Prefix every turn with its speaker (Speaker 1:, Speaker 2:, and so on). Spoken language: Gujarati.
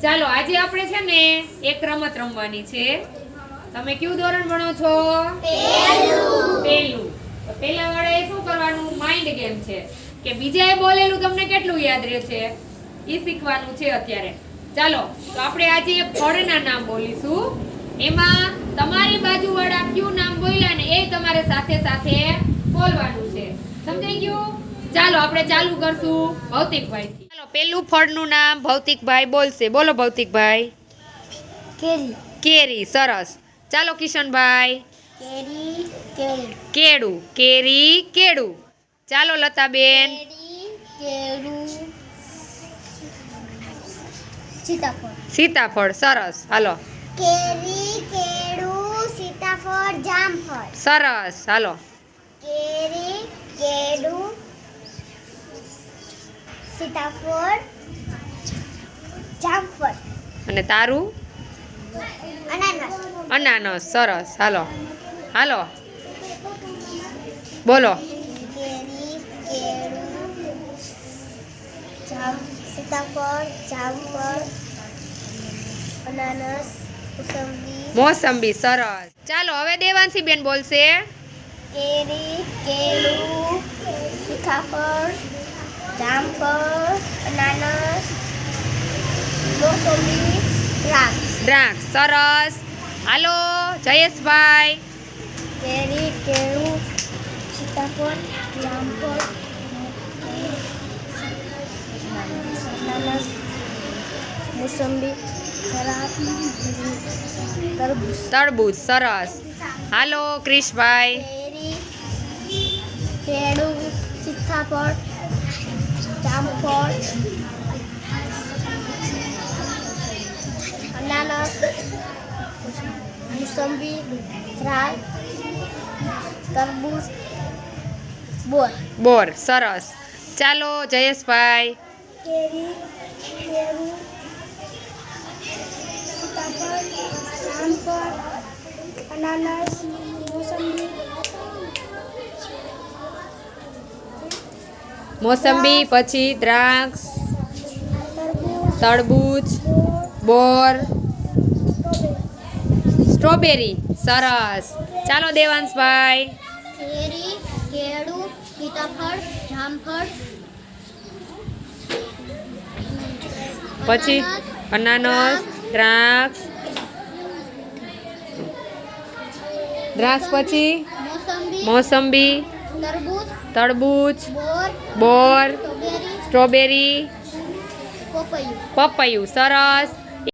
Speaker 1: ચાલો આજે આપણે છે ને એક રમત રમવાની છે. તમે કયું ધોરણ ભણો છો? પહેલું. તો પહેલા વાળાએ શું કરવાનું? માઇન્ડ ગેમ છે કે બીજાએ બોલેલું તમને કેટલું યાદ રહે છે એ શીખવાનું છે અત્યારે. ચાલો તો આપણે આજે એક ફળના નામ બોલીશું. એમાં તમારી બાજુવાળા કયું નામ બોલ્યા ને એ તમારે સાથે સાથે બોલવાનું છે. સમજાઈ ગયું? ચાલો આપણે ચાલુ કરશું ભૌતિકભાઈ થી. ચાલો પહેલું ફળનું નામ ભૌતિકભાઈ બોલશે. બોલો ભૌતિકભાઈ.
Speaker 2: કેરી.
Speaker 1: કેરી. સરસ. ચાલો કિશનભાઈ.
Speaker 2: કેરી. કેરી.
Speaker 1: કેળું. કેરી. કેળું. ચાલો લતાબેન.
Speaker 2: કેરી. કેળું. સીતાફળ.
Speaker 1: સીતાફળ. સરસ. હાલો.
Speaker 2: કેરી. કેળું. સીતાફળ. જામફળ.
Speaker 1: સરસ. હાલો.
Speaker 2: કેરી. કેળું. સીતાફળ. જામફળ.
Speaker 1: અને તારું?
Speaker 2: અનાનસ.
Speaker 1: અનાનસ. સરસ. હાલો. હાલો બોલો.
Speaker 2: કેરી. કેળું. સીતાફળ. જામફળ. અનાનસ. મોસંબી.
Speaker 1: મોસંબી. સરસ. ચાલો હવે દેવાંશી બેન બોલશે.
Speaker 2: કેરી. કેળું. સીતાફળ. જામફળ. અનાનસ. મોસંબી. દ્રાક્ષ.
Speaker 1: દ્રાક્ષ. સરસ. હાલો જયેશભાઈ.
Speaker 2: કેરી. કેળું. સીતાફળ. જામફળ. અનાનસ. મોસંબી. તરબૂચ.
Speaker 1: તરબૂચ. સરસ. હાલો ક્રિશભાઈ.
Speaker 2: કેરી. કેળું. સીતાફળ. જામફળ. અનાનસ. મોસંબી. દ્રાક્ષ. તરબૂચ. બોર.
Speaker 1: બોર. સરસ. ચાલો જયેશભાઈ.
Speaker 2: કેરી. કેળું. સીતાફળ. જામફળ. અનાનસ. મોસંબી.
Speaker 1: મોસંબી. પછી દ્રાક્ષ.
Speaker 2: તરબૂચ.
Speaker 1: તરબૂચ. બોર. સ્ટ્રોબેરી. સરસ. ચાલો દેવાંશભાઈ.
Speaker 2: કેરી. કેળું. સીતાફળ. જામફળ.
Speaker 1: પછી અનાનસ. દ્રાક્ષ. દ્રાક્ષ. પછી
Speaker 2: મોસંબી.
Speaker 1: મોસંબી.
Speaker 2: તરબૂચ.
Speaker 1: તરબૂચ.
Speaker 2: બોર.
Speaker 1: બોર.
Speaker 2: સ્ટ્રોબેરી.
Speaker 1: સ્ટ્રોબેરી.
Speaker 2: પપૈયું.
Speaker 1: પપૈયું. સરસ.